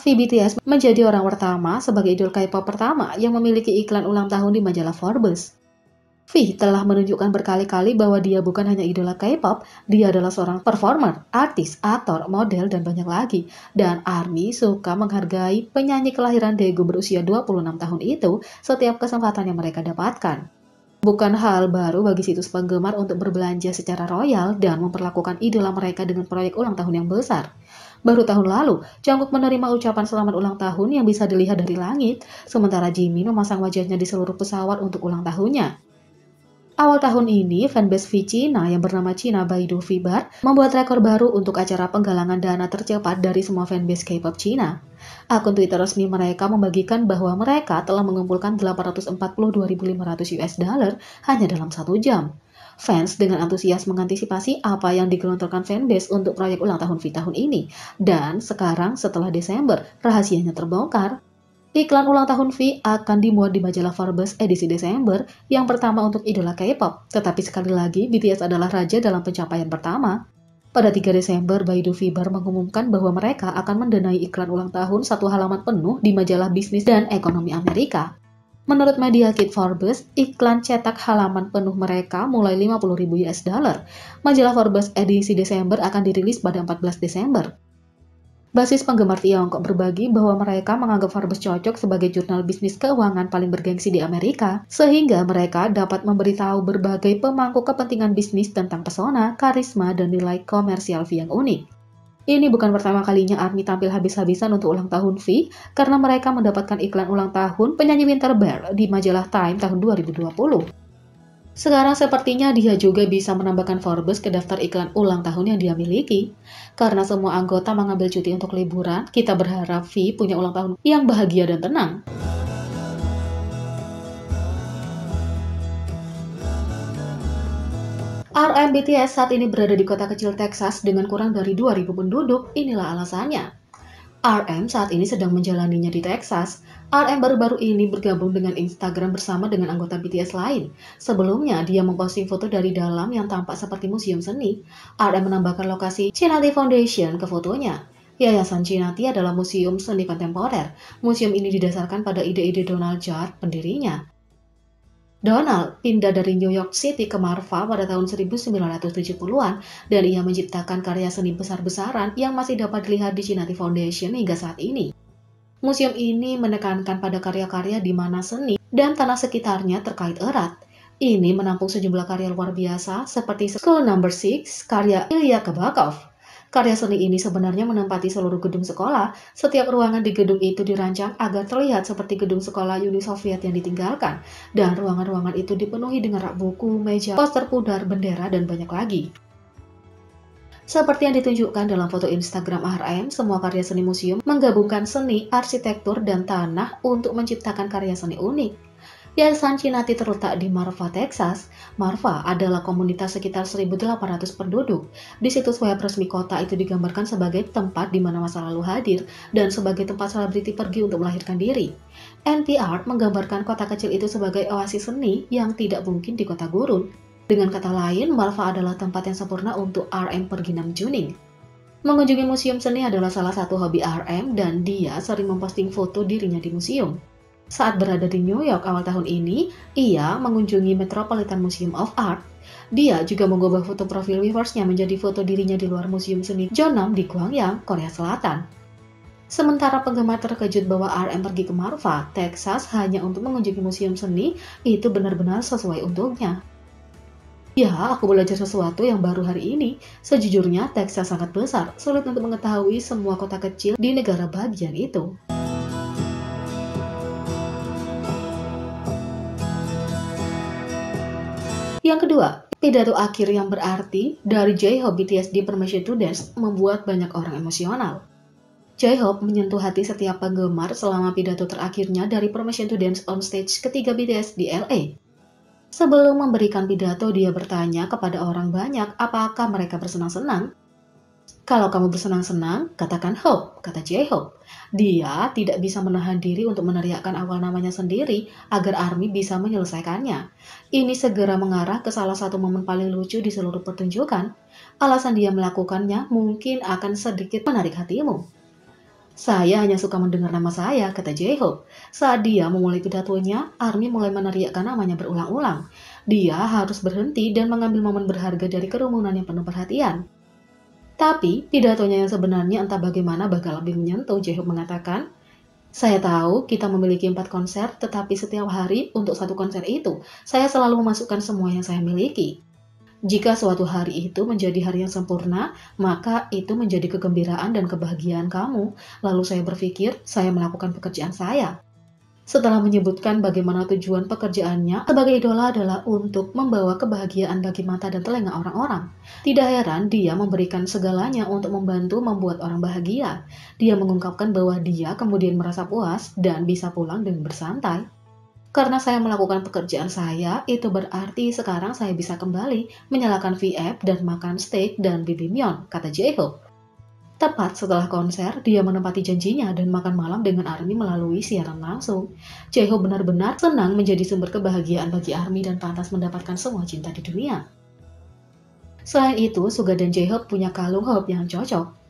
V BTS menjadi orang pertama sebagai idol K-pop pertama yang memiliki iklan ulang tahun di majalah Forbes. V telah menunjukkan berkali-kali bahwa dia bukan hanya idola K-pop, dia adalah seorang performer, artis, aktor, model, dan banyak lagi. Dan ARMY suka menghargai penyanyi kelahiran Daegu berusia 26 tahun itu setiap kesempatan yang mereka dapatkan. Bukan hal baru bagi situs penggemar untuk berbelanja secara royal dan memperlakukan idola mereka dengan proyek ulang tahun yang besar. Baru tahun lalu, Jungkook menerima ucapan selamat ulang tahun yang bisa dilihat dari langit, sementara Jimin memasang wajahnya di seluruh pesawat untuk ulang tahunnya. Awal tahun ini, fanbase V Cina yang bernama China Baidu Vibar membuat rekor baru untuk acara penggalangan dana tercepat dari semua fanbase K-pop Cina. Akun Twitter resmi mereka membagikan bahwa mereka telah mengumpulkan 842.500 US dollar hanya dalam 1 jam. Fans dengan antusias mengantisipasi apa yang digelontorkan fanbase untuk proyek ulang tahun V tahun ini. Dan sekarang setelah Desember, rahasianya terbongkar. Iklan ulang tahun V akan dimuat di majalah Forbes edisi Desember, yang pertama untuk idola K-pop. Tetapi sekali lagi, BTS adalah raja dalam pencapaian pertama. Pada 3 Desember, Baidu Vibar mengumumkan bahwa mereka akan mendanai iklan ulang tahun 1 halaman penuh di majalah bisnis dan ekonomi Amerika. Menurut media kit Forbes, iklan cetak halaman penuh mereka mulai 50.000 US dollar. Majalah Forbes edisi Desember akan dirilis pada 14 Desember. Basis penggemar Tiongkok berbagi bahwa mereka menganggap Forbes cocok sebagai jurnal bisnis keuangan paling bergengsi di Amerika, sehingga mereka dapat memberitahu berbagai pemangku kepentingan bisnis tentang pesona, karisma, dan nilai komersial V yang unik. Ini bukan pertama kalinya ARMY tampil habis-habisan untuk ulang tahun V, karena mereka mendapatkan iklan ulang tahun penyanyi Winter Bear di majalah Time tahun 2020. Sekarang sepertinya dia juga bisa menambahkan Forbes ke daftar iklan ulang tahun yang dia miliki. Karena semua anggota mengambil cuti untuk liburan, kita berharap V punya ulang tahun yang bahagia dan tenang. RM BTS saat ini berada di kota kecil Texas dengan kurang dari 2.000 penduduk, inilah alasannya. RM saat ini sedang menjalaninya di Texas. RM baru-baru ini bergabung dengan Instagram bersama dengan anggota BTS lain. Sebelumnya, dia memposting foto dari dalam yang tampak seperti museum seni. RM menambahkan lokasi Chinati Foundation ke fotonya. Yayasan Chinati adalah museum seni kontemporer. Museum ini didasarkan pada ide-ide Donald Judd, pendirinya. Donald pindah dari New York City ke Marfa pada tahun 1970-an dan ia menciptakan karya seni besar-besaran yang masih dapat dilihat di Chinati Foundation hingga saat ini. Museum ini menekankan pada karya-karya di mana seni dan tanah sekitarnya terkait erat. Ini menampung sejumlah karya luar biasa seperti School No. 6 karya Ilya Kabakov. Karya seni ini sebenarnya menempati seluruh gedung sekolah. Setiap ruangan di gedung itu dirancang agar terlihat seperti gedung sekolah Uni Soviet yang ditinggalkan. Dan ruangan-ruangan itu dipenuhi dengan rak buku, meja, poster pudar, bendera, dan banyak lagi. Seperti yang ditunjukkan dalam foto Instagram RM, semua karya seni museum menggabungkan seni, arsitektur, dan tanah untuk menciptakan karya seni unik. Yayasan Chinati terletak di Marfa, Texas. Marfa adalah komunitas sekitar 1.800 penduduk. Di situs web resmi kota itu digambarkan sebagai tempat di mana masa lalu hadir dan sebagai tempat selebriti pergi untuk melahirkan diri. NPR menggambarkan kota kecil itu sebagai oasis seni yang tidak mungkin di kota gurun. Dengan kata lain, Marfa adalah tempat yang sempurna untuk RM pergi namjuning. Mengunjungi museum seni adalah salah satu hobi RM dan dia sering memposting foto dirinya di museum. Saat berada di New York awal tahun ini, ia mengunjungi Metropolitan Museum of Art. Dia juga mengubah foto profil Weverse-nya menjadi foto dirinya di luar Museum Seni Jeonnam di Gwangyang, Korea Selatan. Sementara penggemar terkejut bahwa RM pergi ke Marfa, Texas hanya untuk mengunjungi museum seni, itu benar-benar sesuai untuknya. Ya, aku belajar sesuatu yang baru hari ini. Sejujurnya, Texas sangat besar, sulit untuk mengetahui semua kota kecil di negara bagian itu. Yang kedua, pidato akhir yang berarti dari J-Hope BTS di Permission to Dance membuat banyak orang emosional. J-Hope menyentuh hati setiap penggemar selama pidato terakhirnya dari Permission to Dance on stage ketiga BTS di LA. Sebelum memberikan pidato, dia bertanya kepada orang banyak apakah mereka bersenang-senang. Kalau kamu bersenang-senang, katakan Hope, kata J-Hope. Dia tidak bisa menahan diri untuk meneriakkan awal namanya sendiri agar ARMY bisa menyelesaikannya. Ini segera mengarah ke salah satu momen paling lucu di seluruh pertunjukan. Alasan dia melakukannya mungkin akan sedikit menarik hatimu. Saya hanya suka mendengar nama saya, kata J-Hope. Saat dia memulai pidatonya, ARMY mulai meneriakkan namanya berulang-ulang. Dia harus berhenti dan mengambil momen berharga dari kerumunan yang penuh perhatian. Tapi, pidatonya yang sebenarnya entah bagaimana bakal lebih menyentuh. J-Hope mengatakan, saya tahu kita memiliki 4 konser, tetapi setiap hari untuk satu konser itu, saya selalu memasukkan semua yang saya miliki. Jika suatu hari itu menjadi hari yang sempurna, maka itu menjadi kegembiraan dan kebahagiaan kamu. Lalu saya berpikir, saya melakukan pekerjaan saya. Setelah menyebutkan bagaimana tujuan pekerjaannya sebagai idola adalah untuk membawa kebahagiaan bagi mata dan telinga orang-orang. Tidak heran dia memberikan segalanya untuk membantu membuat orang bahagia. Dia mengungkapkan bahwa dia kemudian merasa puas dan bisa pulang dengan bersantai. Karena saya melakukan pekerjaan saya, itu berarti sekarang saya bisa kembali menyalakan VF dan makan steak dan bibimbap, kata J-Hope. Tepat setelah konser, dia menepati janjinya dan makan malam dengan ARMY melalui siaran langsung. J-Hope benar-benar senang menjadi sumber kebahagiaan bagi ARMY dan pantas mendapatkan semua cinta di dunia. Selain itu, Suga dan J-Hope punya kalung Hope yang cocok.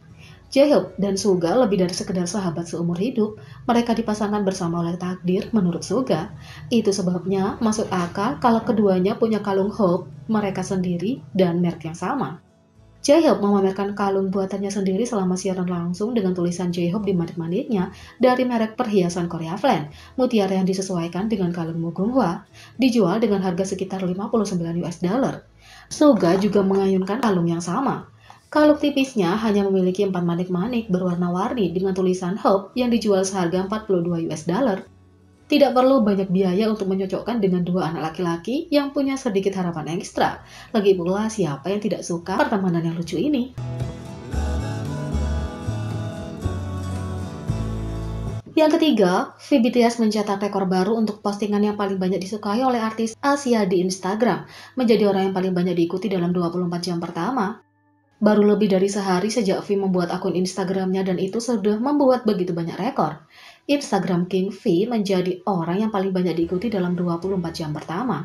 J-Hope dan Suga lebih dari sekedar sahabat seumur hidup. Mereka dipasangkan bersama oleh takdir menurut Suga. Itu sebabnya masuk akal kalau keduanya punya kalung Hope mereka sendiri dan merek yang sama. J-Hope memamerkan kalung buatannya sendiri selama siaran langsung dengan tulisan J-Hope di manit-manitnya dari merek perhiasan Korea Flan, mutiara yang disesuaikan dengan kalung Mugunghwa, dijual dengan harga sekitar 59 US dollar. Suga juga mengayunkan kalung yang sama. Kalung tipisnya hanya memiliki 4 manik-manik berwarna-warni dengan tulisan Hope yang dijual seharga 42 US dollar. Tidak perlu banyak biaya untuk mencocokkan dengan dua anak laki-laki yang punya sedikit harapan ekstra. Lagi pula siapa yang tidak suka pertemanan yang lucu ini? Yang ketiga, V BTS mencetak rekor baru untuk postingan yang paling banyak disukai oleh artis Asia di Instagram, menjadi orang yang paling banyak diikuti dalam 24 jam pertama. Baru lebih dari sehari sejak V membuat akun Instagramnya dan itu sudah membuat begitu banyak rekor. Instagram King V menjadi orang yang paling banyak diikuti dalam 24 jam pertama.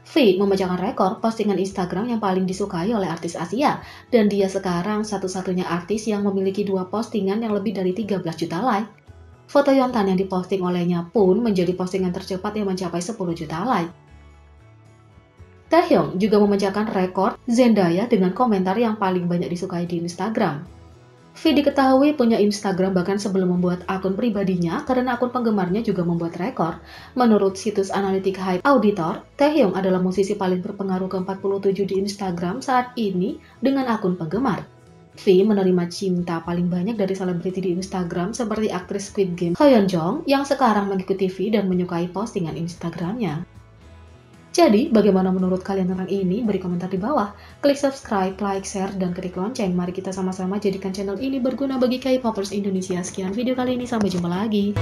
V memecahkan rekor postingan Instagram yang paling disukai oleh artis Asia, dan dia sekarang satu-satunya artis yang memiliki 2 postingan yang lebih dari 13 juta like. Foto Yontan yang diposting olehnya pun menjadi postingan tercepat yang mencapai 10 juta like. Taehyung juga memecahkan rekor Zendaya dengan komentar yang paling banyak disukai di Instagram. V diketahui punya Instagram bahkan sebelum membuat akun pribadinya karena akun penggemarnya juga membuat rekor. Menurut situs analitik Hype Auditor, Taehyung adalah musisi paling berpengaruh ke-47 di Instagram saat ini dengan akun penggemar. V menerima cinta paling banyak dari selebriti di Instagram seperti aktris Squid Game Hyeon Jong yang sekarang mengikuti V dan menyukai postingan Instagramnya. Jadi, bagaimana menurut kalian tentang ini? Beri komentar di bawah. Klik subscribe, like, share, dan klik lonceng. Mari kita sama-sama jadikan channel ini berguna bagi K-popers Indonesia. Sekian video kali ini, sampai jumpa lagi.